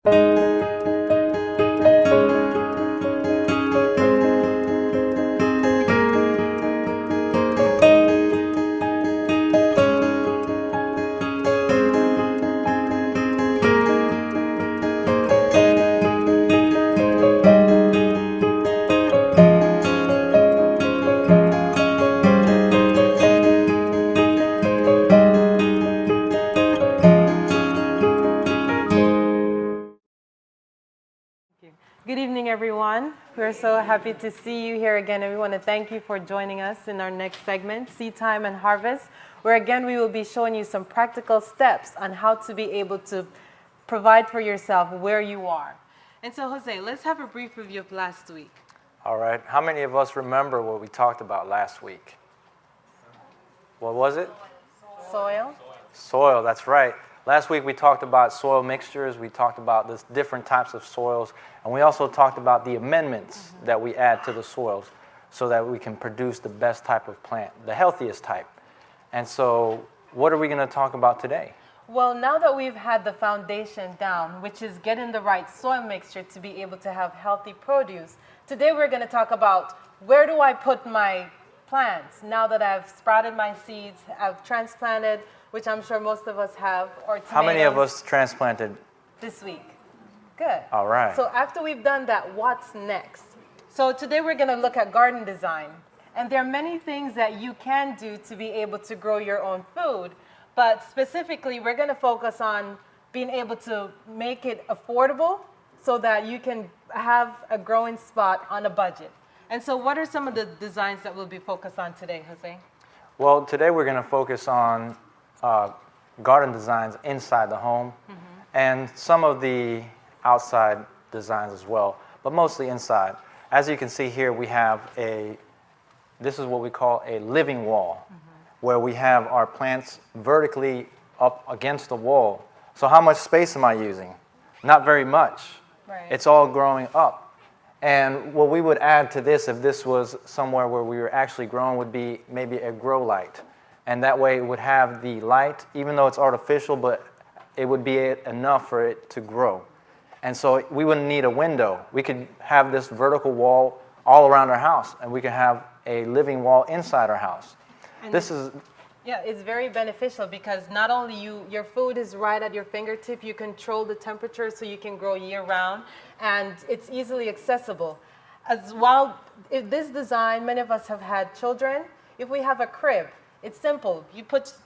Good evening, everyone. We're so happy to see you here again, and we want to thank you for joining us in our next segment, Seed Time and Harvest, where again we will be showing you some practical steps on how to be able to provide for yourself where you are. And so, Jose, let's have a brief review of last week. All right. How many of us remember what we talked about last week? What was it? Soil. Soil, that's right. Last week we talked about soil mixtures, we talked about the different types of soils, and we also talked about the amendments that we add to the soils so that we can produce the best type of plant, the healthiest type. And so what are we going to talk about today? Well, now that we've had the foundation down, which is getting the right soil mixture to be able to have healthy produce, today we're going to talk about where do I put my plants now that I've sprouted my seeds, I've transplanted, which I'm sure most of us have, or tomatoes. How many of us transplanted? This week. Good. All right. So after we've done that, what's next? So today we're going to look at garden design. And there are many things that you can do to be able to grow your own food. But specifically, we're going to focus on being able to make it affordable so that you can have a growing spot on a budget. And so what are some of the designs that we'll be focused on today, Jose? Well, today we're going to focus on garden designs inside the home and some of the outside designs as well, but mostly inside. As you can see here, we have this is what we call a living wall, where we have our plants vertically up against the wall. So how much space am I using? Not very much. Right. It's all growing up. And what we would add to this, if this was somewhere where we were actually growing, would be maybe a grow light. And that way it would have the light, even though it's artificial, but it would be enough for it to grow. And so we wouldn't need a window. We could have this vertical wall all around our house, and we could have a living wall inside our house. And Yeah, it's very beneficial because not only your food is right at your fingertip, you control the temperature so you can grow year round, and it's easily accessible. As well, if this design, many of us have had children. If we have a crib, it's simple. You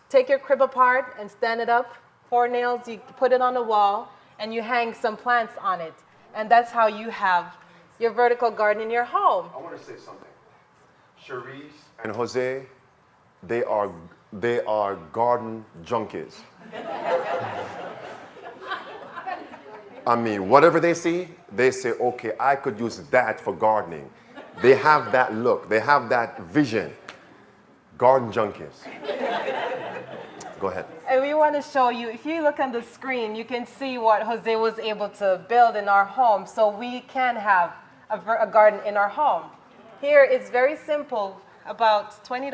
take your crib apart and stand it up, 4 nails, you put it on the wall, and you hang some plants on it. And that's how you have your vertical garden in your home. I want to say something. Cherise and Jose, they are garden junkies. I mean, whatever they see, they say, okay, I could use that for gardening. They have that look. They have that vision. Garden junkies. Go ahead. And we want to show you, if you look on the screen, you can see what Jose was able to build in our home so we can have a garden in our home. Here it's very simple, about $20.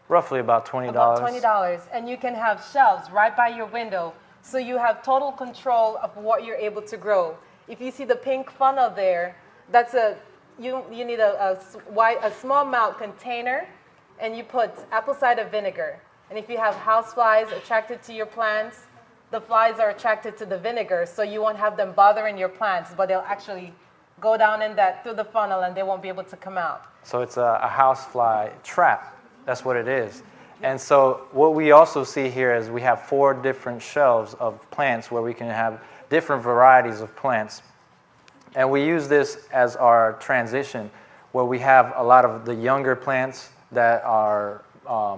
roughly about $20. About $20. And you can have shelves right by your window. So you have total control of what you're able to grow. If you see the pink funnel there, that's you need a small mount container, and you put apple cider vinegar. And if you have house flies attracted to your plants, the flies are attracted to the vinegar, so you won't have them bothering your plants, but they'll actually go down through the funnel and they won't be able to come out. So it's a housefly trap. That's what it is. And so what we also see here is we have 4 different shelves of plants where we can have different varieties of plants. And we use this as our transition, where we have a lot of the younger plants that are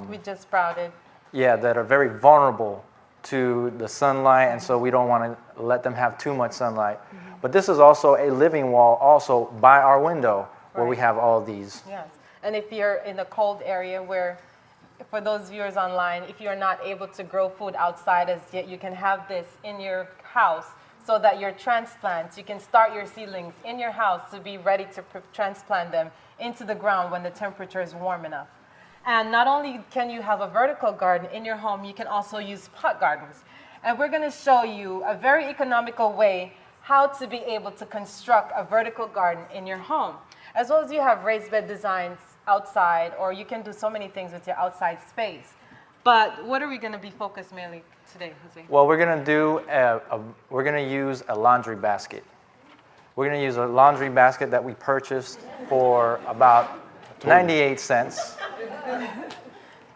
We just sprouted. Yeah, that are very vulnerable to the sunlight, and so we don't want to let them have too much sunlight. But this is also a living wall also by our window where we have all these. Yes, and if you're in a cold area where, for those viewers online, if you're not able to grow food outside as yet, you can have this in your house so that your transplants, you can start your seedlings in your house to be ready to transplant them into the ground when the temperature is warm enough. And not only can you have a vertical garden in your home, you can also use pot gardens. And we're going to show you a very economical way how to be able to construct a vertical garden in your home. As well as you have raised bed designs outside, or you can do so many things with your outside space. But what are we going to be focused mainly today, Jose? Well, we're going to do we're going to use a laundry basket. We're going to use a laundry basket that we purchased for about 98 cents.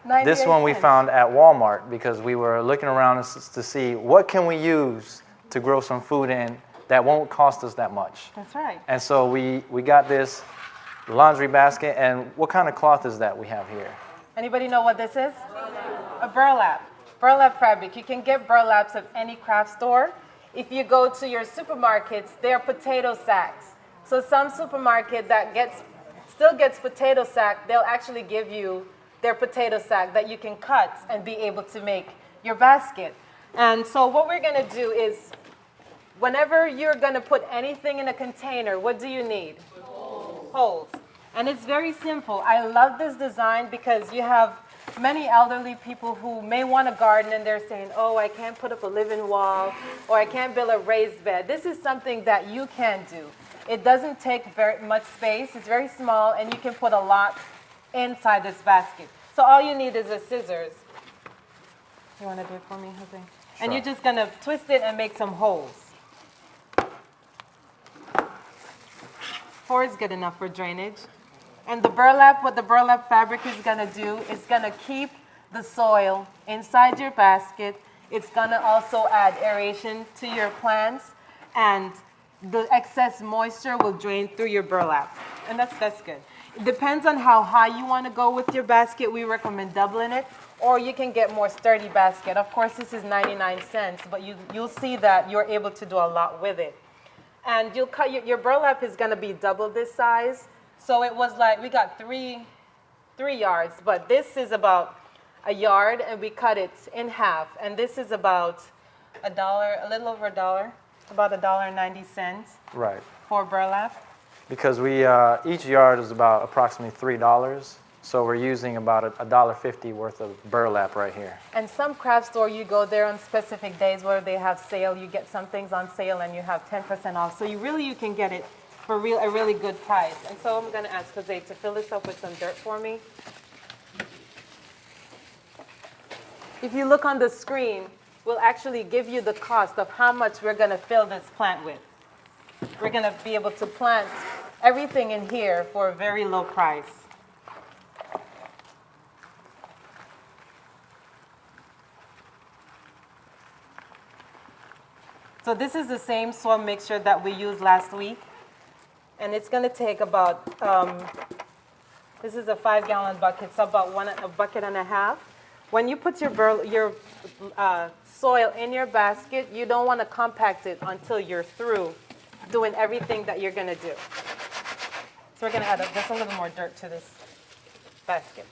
98 This one we cents. found at Walmart because we were looking around to see what can we use to grow some food in that won't cost us that much. That's right. And so we got this laundry basket. And what kind of cloth is that we have here? Anybody know what this is? A burlap. Burlap fabric. You can get burlaps at any craft store. If you go to your supermarkets, they're potato sacks. So some supermarket that still gets potato sack, they'll actually give you their potato sack that you can cut and be able to make your basket. And so what we're going to do is, whenever you're going to put anything in a container, what do you need? Holes. And it's very simple. I love this design because you have many elderly people who may want to garden and they're saying, oh, I can't put up a living wall or I can't build a raised bed. This is something that you can do. It doesn't take very much space. It's very small and you can put a lot inside this basket. So all you need is a scissors. You want to do it for me, Jose? And Sure. you're just going to twist it and make some holes. 4 is good enough for drainage. And the burlap, what the burlap fabric is going to do is going to keep the soil inside your basket. It's going to also add aeration to your plants, and the excess moisture will drain through your burlap. And that's good. It depends on how high you want to go with your basket. We recommend doubling it, or you can get more sturdy basket. Of course, this is 99 cents, but you'll see that you're able to do a lot with it. And you'll cut your burlap is going to be double this size. So it was like we got three yards, but this is about a yard, and we cut it in half. And this is about $1, a little over $1, about $1.90 Right. for burlap. Because each yard is about approximately $3. So we're using about $1.50 worth of burlap right here. And some craft store, you go there on specific days where they have sale. You get some things on sale, and you have 10% off. So you can get it for a really good price. And so I'm going to ask Jose to fill this up with some dirt for me. If you look on the screen, we'll actually give you the cost of how much we're going to fill this plant with. We're going to be able to plant everything in here for a very low price. So this is the same soil mixture that we used last week. And it's going to take about, this is a 5-gallon bucket, so about a bucket and a half. When you put your soil in your basket, you don't want to compact it until you're through doing everything that you're going to do. So we're going to add just a little more dirt to this basket.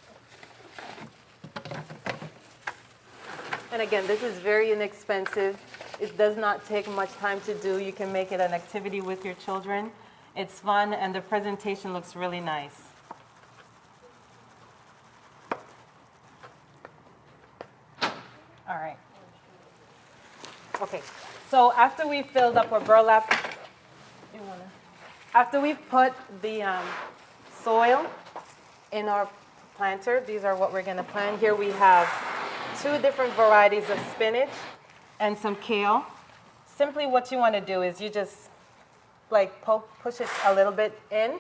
And again, this is very inexpensive. It does not take much time to do. You can make it an activity with your children. It's fun, and the presentation looks really nice. All right. Okay, so after we filled up our burlap, after we've put the soil in our planter, these are what we're going to plant. Here we have 2 different varieties of spinach and some kale. Simply what you want to do is you just push it a little bit in.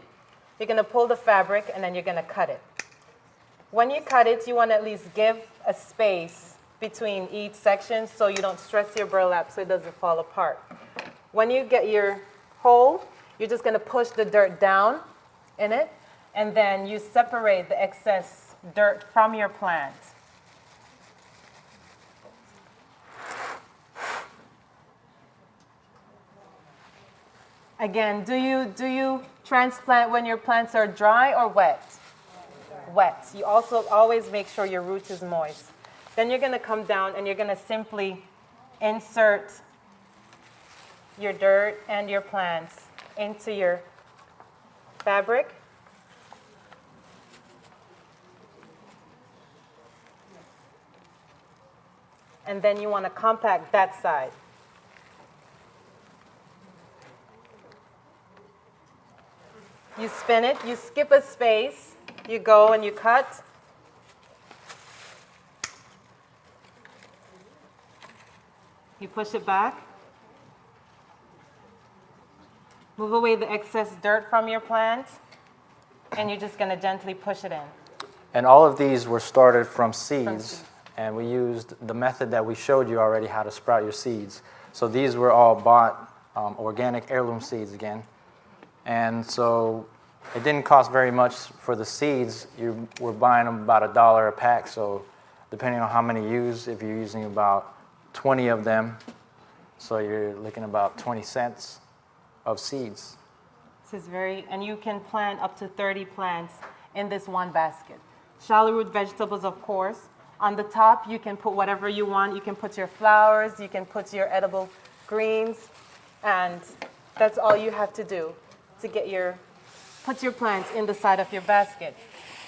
You're going to pull the fabric, and then you're going to cut it. When you cut it, you want to at least give a space between each section so you don't stress your burlap so it doesn't fall apart. When you get your hole, you're just going to push the dirt down in it, and then you separate the excess dirt from your plant. Again, do you transplant when your plants are dry or wet? Wet. You also always make sure your root is moist. Then you're going to come down and you're going to simply insert your dirt and your plants into your fabric. and then you want to compact that side. You spin it, you skip a space, you go and you cut. You push it back. Move away the excess dirt from your plant, and you're just going to gently push it in. And all of these were started from seeds, and we used the method that we showed you already, how to sprout your seeds. So these were all bought organic heirloom seeds again. And so it didn't cost very much for the seeds. You were buying them about $1 a pack, so depending on how many you use, if you're using about 20 of them, so you're looking about 20 cents of seeds. This is and you can plant up to 30 plants in this one basket. Shallow root vegetables, of course. On the top, you can put whatever you want. You can put your flowers, you can put your edible greens, and that's all you have to do to put your plants in the side of your basket.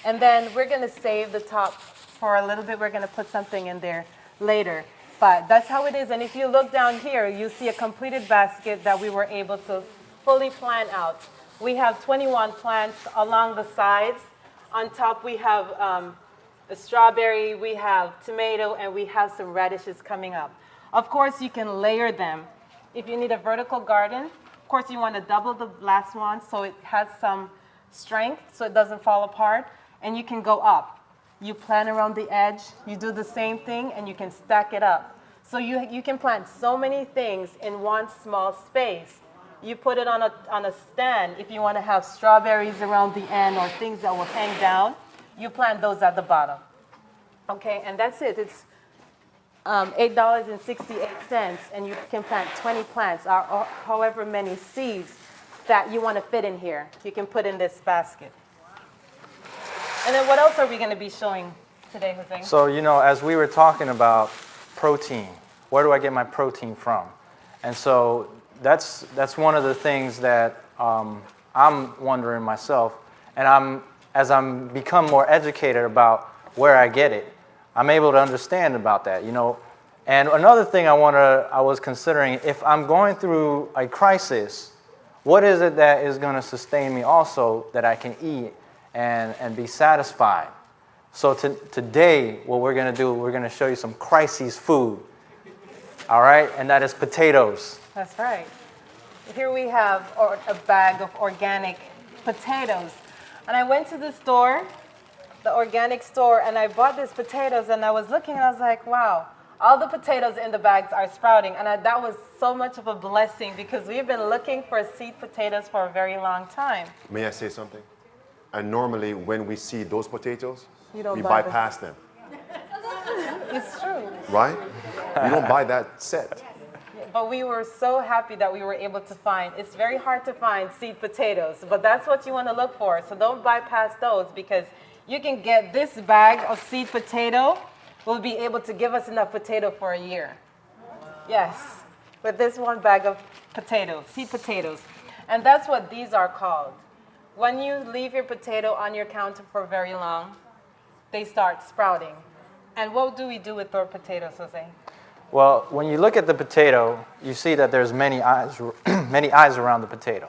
And then we're going to save the top for a little bit. We're going to put something in there later. But that's how it is. And if you look down here, you see a completed basket that we were able to fully plant out. We have 21 plants along the sides. On top, we have a strawberry, we have tomato, and we have some radishes coming up. Of course, you can layer them. If you need a vertical garden, of course, you want to double the last one so it has some strength, so it doesn't fall apart. And you can go up. You plant around the edge, you do the same thing, and you can stack it up. So you can plant so many things in one small space. You put it on a stand if you want to have strawberries around the end or things that will hang down. You plant those at the bottom. Okay, and that's it. It's $8.68, and you can plant 20 plants or however many seeds that you want to fit in here. You can put in this basket. And then what else are we going to be showing today, Jose? So, as we were talking about protein, where do I get my protein from? And so that's one of the things that I'm wondering myself. And as I'm become more educated about where I get it, I'm able to understand about that, And another thing I was considering, if I'm going through a crisis, what is it that is going to sustain me also that I can eat and be satisfied? So today, what we're going to do, we're going to show you some crises food. All right? And that is potatoes. That's right. Here we have a bag of organic potatoes. And I went to the store, the organic store, and I bought these potatoes, and I was looking, and I was like, wow, all the potatoes in the bags are sprouting. And that was so much of a blessing because we've been looking for seed potatoes for a very long time. May I say something? And normally when we see those potatoes, we bypass them. It's true. Right? We don't buy that set. But we were so happy that we were able to find. It's very hard to find seed potatoes, but that's what you want to look for. So don't bypass those because you can get this bag of seed potato will be able to give us enough potato for a year. Yes, with this one bag of potatoes, seed potatoes. And that's what these are called. When you leave your potato on your counter for very long, they start sprouting. And what do we do with our potatoes, Jose? Well, when you look at the potato, you see that there's many eyes around the potato.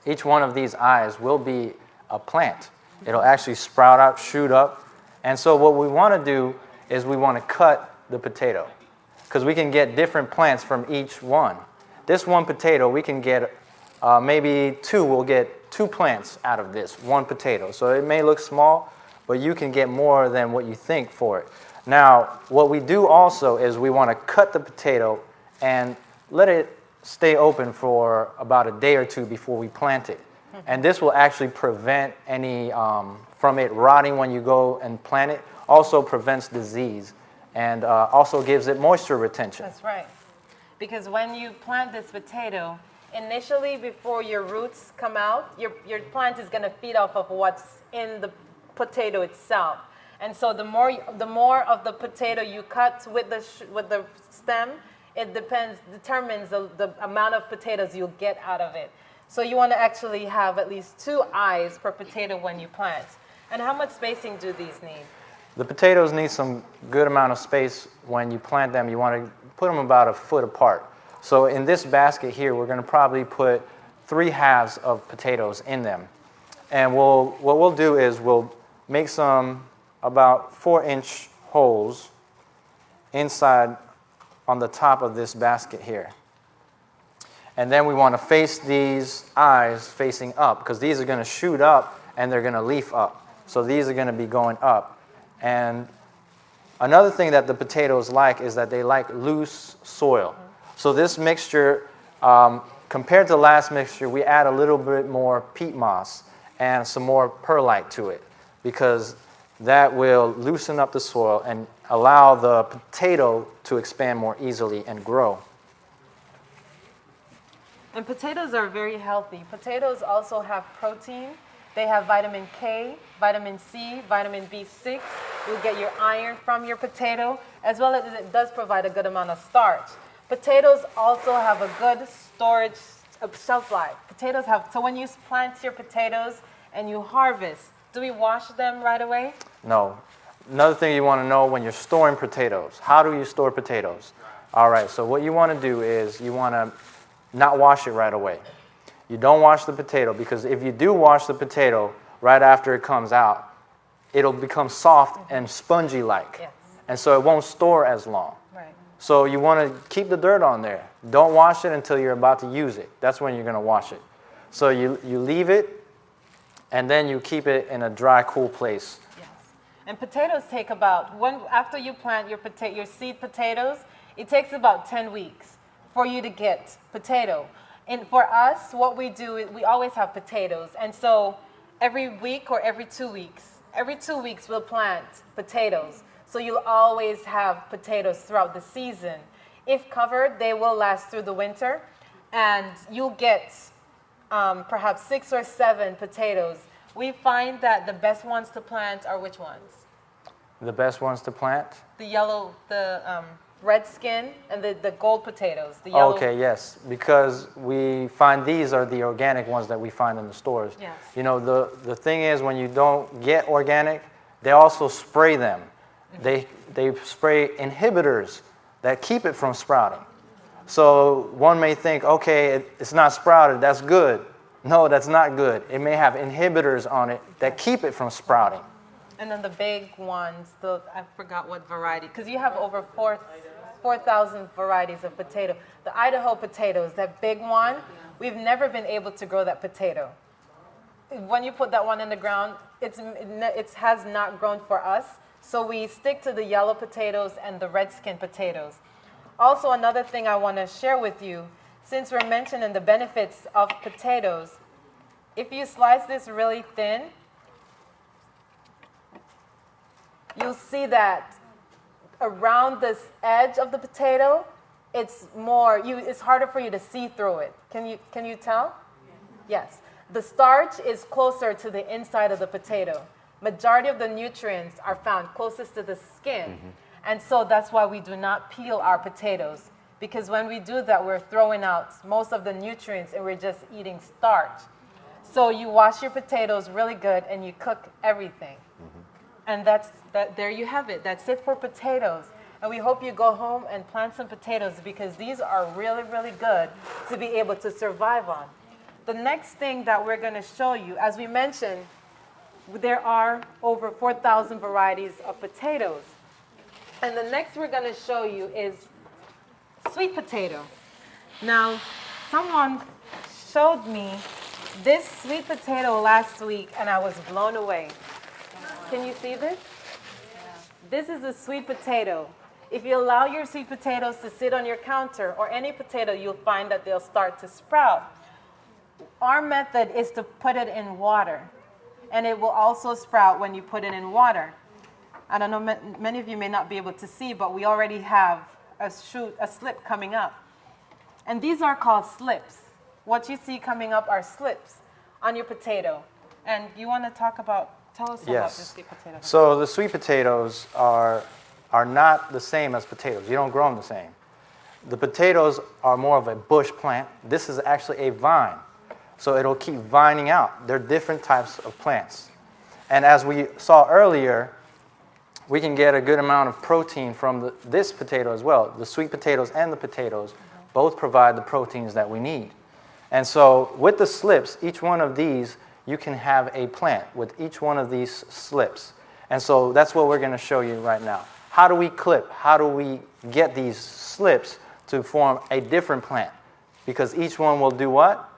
Each one of these eyes will be a plant. It'll actually sprout out, shoot up. And so what we want to do is we want to cut the potato because we can get different plants from each one. This one potato, we can get maybe we'll get 2 plants out of this one potato. So it may look small, but you can get more than what you think for it. Now, what we do also is we want to cut the potato and let it stay open for about a day or 2 before we plant it. And this will actually prevent any from it rotting when you go and plant it. Also prevents disease and also gives it moisture retention. That's right. Because when you plant this potato, initially before your roots come out, your plant is going to feed off of what's in the potato itself. And so the more of the potato you cut with the stem, it determines the amount of potatoes you'll get out of it. So you want to actually have at least 2 eyes per potato when you plant. And how much spacing do these need? The potatoes need some good amount of space when you plant them. You want to put them about a foot apart. So in this basket here, we're going to probably put 3 halves of potatoes in them. And what we'll do is we'll make some about 4-inch holes inside on the top of this basket here. And then we want to face these eyes facing up, because these are going to shoot up and they're going to leaf up. So these are going to be going up. And another thing that the potatoes like is that they like loose soil. So this mixture, compared to the last mixture, we add a little bit more peat moss and some more perlite to it, because that will loosen up the soil and allow the potato to expand more easily and grow. And potatoes are very healthy. Potatoes also have protein. They have vitamin K, vitamin C, vitamin B6. You'll get your iron from your potato, as well as it does provide a good amount of starch. Potatoes also have a good storage shelf life. Potatoes have, so when you plant your potatoes and you harvest, do we wash them right away? No. Another thing you want to know when you're storing potatoes, how do you store potatoes? All right, so what you want to do is you want to not wash it right away. You don't wash the potato, because if you do wash the potato right after it comes out, it'll become soft and spongy-like. Yes. And so it won't store as long. Right. So you want to keep the dirt on there. Don't wash it until you're about to use it. That's when you're going to wash it. So you leave it, and then you keep it in a dry, cool place. Yes. And potatoes take about, after you plant your seed potatoes, it takes about 10 weeks for you to get potato. And for us, what we do is we always have potatoes. And so every week or every 2 weeks we'll plant potatoes. So you'll always have potatoes throughout the season. If covered, they will last through the winter, and you'll get perhaps 6 or 7 potatoes. We find that the best ones to plant are which ones? The best ones to plant? The yellow, the red skin, and the gold potatoes. The yellow. Okay, yes, because we find these are the organic ones that we find in the stores. Yes. You know, the thing is, when you don't get organic, they also spray them. They spray inhibitors that keep it from sprouting. So one may think, okay, it's not sprouted, that's good. No, that's not good. It may have inhibitors on it that keep it from sprouting. And then the big ones, I forgot what variety, because you have over 4,000 varieties of potato. The Idaho potatoes, that big one, we've never been able to grow that potato. When you put that one in the ground, it has not grown for us. So we stick to the yellow potatoes and the red skin potatoes. Also, another thing I want to share with you, since we're mentioning the benefits of potatoes, if you slice this really thin, you'll see that around this edge of the potato, it's harder for you to see through it. Can you tell? Yes. The starch is closer to the inside of the potato. Majority of the nutrients are found closest to the skin. And so that's why we do not peel our potatoes, because when we do that, we're throwing out most of the nutrients and we're just eating starch. So you wash your potatoes really good and you cook everything. And there you have it. That's it for potatoes. And we hope you go home and plant some potatoes, because these are really, really good to be able to survive on. The next thing that we're going to show you, as we mentioned, there are over 4,000 varieties of potatoes. And the next we're going to show you is sweet potato. Now, someone showed me this sweet potato last week, and I was blown away. Can you see this? This is a sweet potato. If you allow your sweet potatoes to sit on your counter, or any potato, you'll find that they'll start to sprout. Our method is to put it in water, and it will also sprout when you put it in water. I don't know, many of you may not be able to see, but we already have a slip coming up. And these are called slips. What you see coming up are slips on your potato. And you want to tell us about this sweet potato. So the sweet potatoes are not the same as potatoes. You don't grow them the same. The potatoes are more of a bush plant. This is actually a vine. So it'll keep vining out. They're different types of plants. And as we saw earlier, we can get a good amount of protein from this potato as well. The sweet potatoes and the potatoes both provide the proteins that we need. And so with the slips, each one of these, you can have a plant with each one of these slips. And so that's what we're going to show you right now. How do we clip? How do we get these slips to form a different plant? Because each one will do what?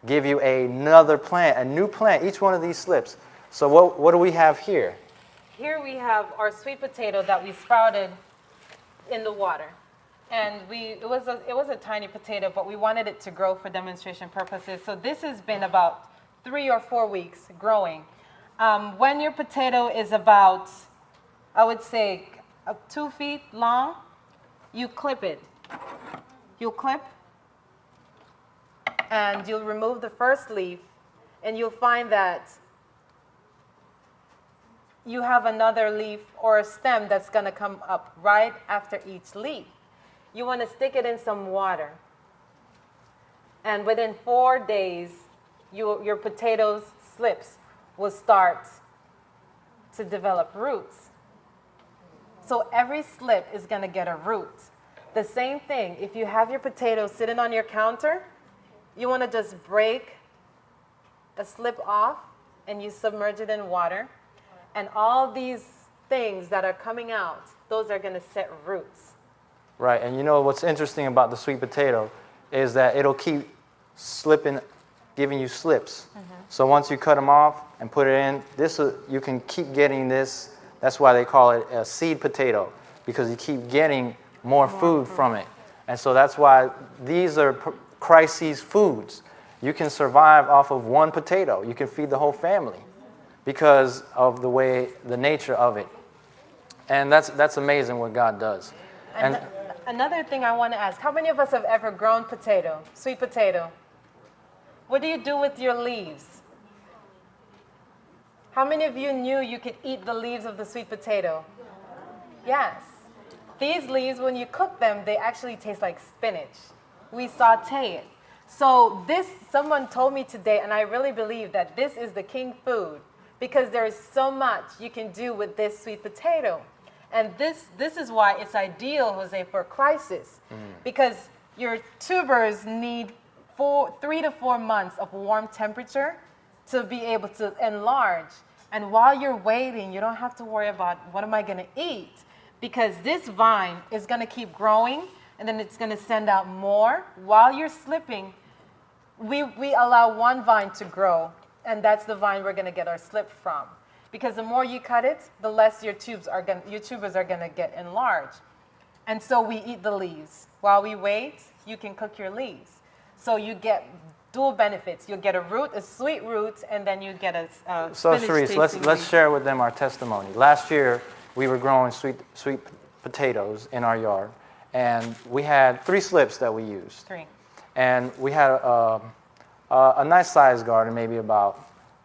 Give you another plant, a new plant, each one of these slips. So what do we have here? Here we have our sweet potato that we sprouted in the water. And it was a tiny potato, but we wanted it to grow for demonstration purposes. So this has been about 3 or 4 weeks growing. When your potato is about, I would say, 2 feet long, you clip it. You'll clip, and you'll remove the first leaf, and you'll find that you have another leaf or a stem that's going to come up right after each leaf. You want to stick it in some water. And within 4 days, your potatoes slips will start to develop roots. So every slip is going to get a root. The same thing, if you have your potatoes sitting on your counter, you want to just break a slip off and you submerge it in water. And all these things that are coming out, those are going to set roots. Right, and you know what's interesting about the sweet potato is that it'll keep slipping, giving you slips. So once you cut them off and put it in, you can keep getting this. That's why they call it a seed potato, because you keep getting more food from it. And so that's why these are crises foods. You can survive off of one potato. You can feed the whole family because of the nature of it. And that's amazing what God does. And another thing I want to ask, how many of us have ever grown potato, sweet potato? What do you do with your leaves? How many of you knew you could eat the leaves of the sweet potato? Yes. These leaves, when you cook them, they actually taste like spinach. We saute it. So someone told me today, and I really believe that this is the king food because there is so much you can do with this sweet potato. And this is why it's ideal, Jose, for crisis, because your tubers need 3 to 4 months of warm temperature to be able to enlarge. And while you're waiting, you don't have to worry about what am I going to eat, because this vine is going to keep growing, and then it's going to send out more. While you're slipping, we allow one vine to grow, and that's the vine we're going to get our slip from. Because the more you cut it, the less your tubers are going to get enlarged. And so we eat the leaves. While we wait, you can cook your leaves. So you get dual benefits. You'll get a root, a sweet root, and then you get a so spinach Sharice, let's share with them our testimony. Last year, we were growing sweet potatoes in our yard, and we had 3 slips that we used. 3. And we had a nice sized garden, maybe about,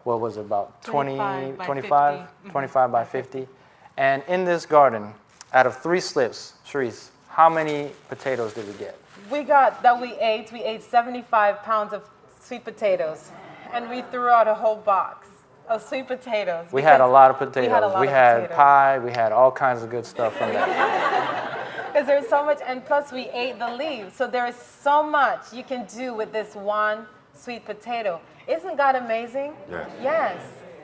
what was it, about 25 by 50. And in this garden, out of 3 slips, Sharice, how many potatoes did we get? We ate 75 pounds of sweet potatoes, and we threw out a whole box of sweet potatoes. We had a lot of potatoes. We had pie, we had all kinds of good stuff from that. Because there's so much, and plus we ate the leaves. So there is so much you can do with this one sweet potato. Isn't God amazing? Yes.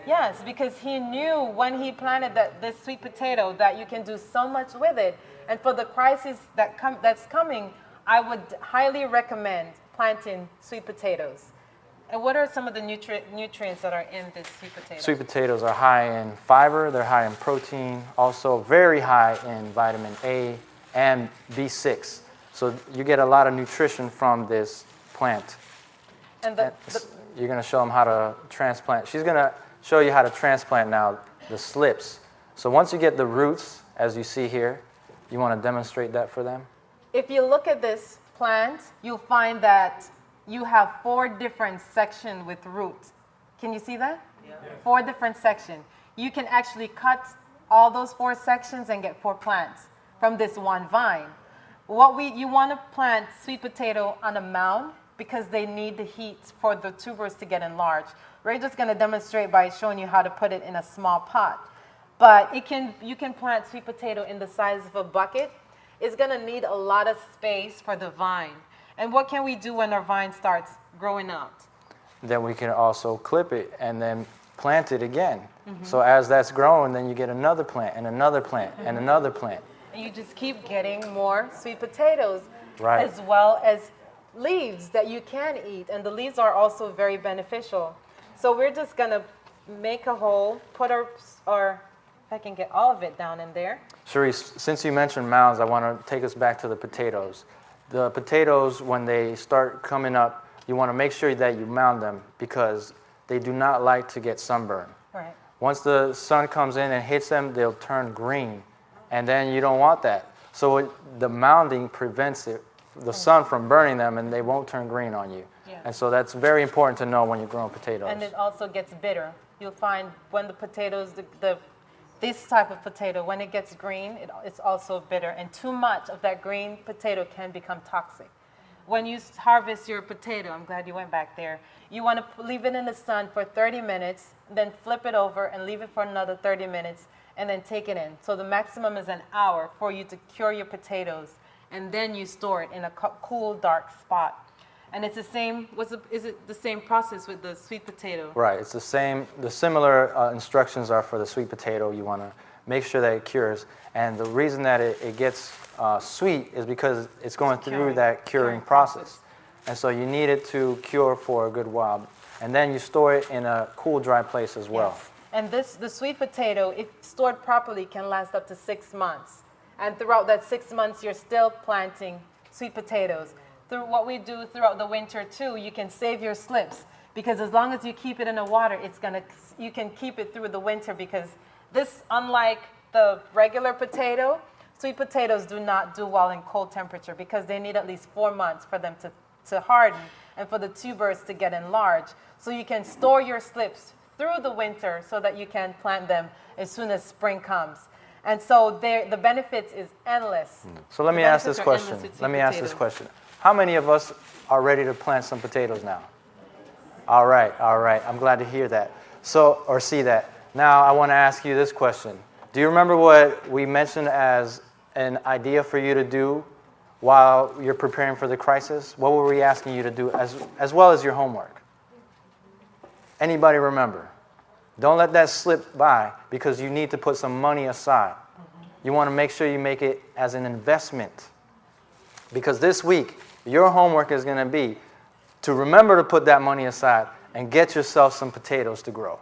Yes, because he knew when he planted this sweet potato that you can do so much with it. And for the crisis that's coming, I would highly recommend planting sweet potatoes. And what are some of the nutrients that are in this sweet potato? Sweet potatoes are high in fiber, they're high in protein, also very high in vitamin A and B6. So you get a lot of nutrition from this plant. And you're going to show them how to transplant. She's going to show you how to transplant now the slips. So once you get the roots, as you see here, you want to demonstrate that for them? If you look at this plant, you'll find that you have 4 different sections with roots. Can you see that? Yeah. 4 different sections. You can actually cut all those 4 sections and get 4 plants from this one vine. You want to plant sweet potato on a mound because they need the heat for the tubers to get enlarged. We're just going to demonstrate by showing you how to put it in a small pot. but you can plant sweet potato in the size of a bucket. It's going to need a lot of space for the vine. And what can we do when our vine starts growing out? Then we can also clip it and then plant it again. So as that's growing, then you get another plant and another plant and another plant. And you just keep getting more sweet potatoes, Right. as well as leaves that you can eat. And the leaves are also very beneficial. So we're just going to make a hole, put our, if I can get all of it down in there. Sharice, since you mentioned mounds, I want to take us back to the potatoes. The potatoes, when they start coming up, you want to make sure that you mound them because they do not like to get sunburned. Right. Once the sun comes in and hits them, they'll turn green, and then you don't want that. So the mounding prevents the sun from burning them, and they won't turn green on you. Yeah. And so that's very important to know when you're growing potatoes. And it also gets bitter. You'll find when the potatoes, this type of potato, when it gets green, it's also bitter. And too much of that green potato can become toxic. When you harvest your potato, I'm glad you went back there, you want to leave it in the sun for 30 minutes, then flip it over and leave it for another 30 minutes, and then take it in. So the maximum is an hour for you to cure your potatoes, and then you store it in a cool, dark spot. And it's the same, is it the same process with the sweet potato? Right, it's the same. The similar instructions are for the sweet potato. You want to make sure that it cures. And the reason that it gets sweet is because it's going through that curing process. And so you need it to cure for a good while. And then you store it in a cool, dry place as well. Yes. And the sweet potato, if stored properly, can last up to 6 months. And throughout that 6 months, you're still planting sweet potatoes. Through what we do throughout the winter too, you can save your slips because as long as you keep it in the water, you can keep it through the winter because this, unlike the regular potato, sweet potatoes do not do well in cold temperature because they need at least 4 months for them to harden and for the tubers to get enlarged. So you can store your slips through the winter so that you can plant them as soon as spring comes. And so the benefits is endless. So let me ask this question. How many of us are ready to plant some potatoes now? All right. I'm glad to hear that. Or see that. Now I want to ask you this question. Do you remember what we mentioned as an idea for you to do while you're preparing for the crisis? What were we asking you to do as well as your homework? Anybody remember? Don't let that slip by because you need to put some money aside. You want to make sure you make it as an investment. Because this week, your homework is going to be to remember to put that money aside and get yourself some potatoes to grow.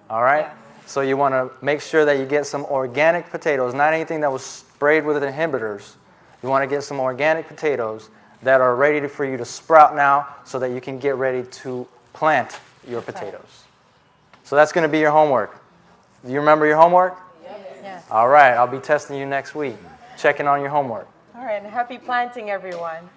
All right? Yes. So you want to make sure that you get some organic potatoes, not anything that was sprayed with inhibitors. You want to get some organic potatoes that are ready for you to sprout now so that you can get ready to plant your potatoes. So that's going to be your homework. Do you remember your homework? Yes. All right. I'll be testing you next week, checking on your homework. All right, and happy planting, everyone.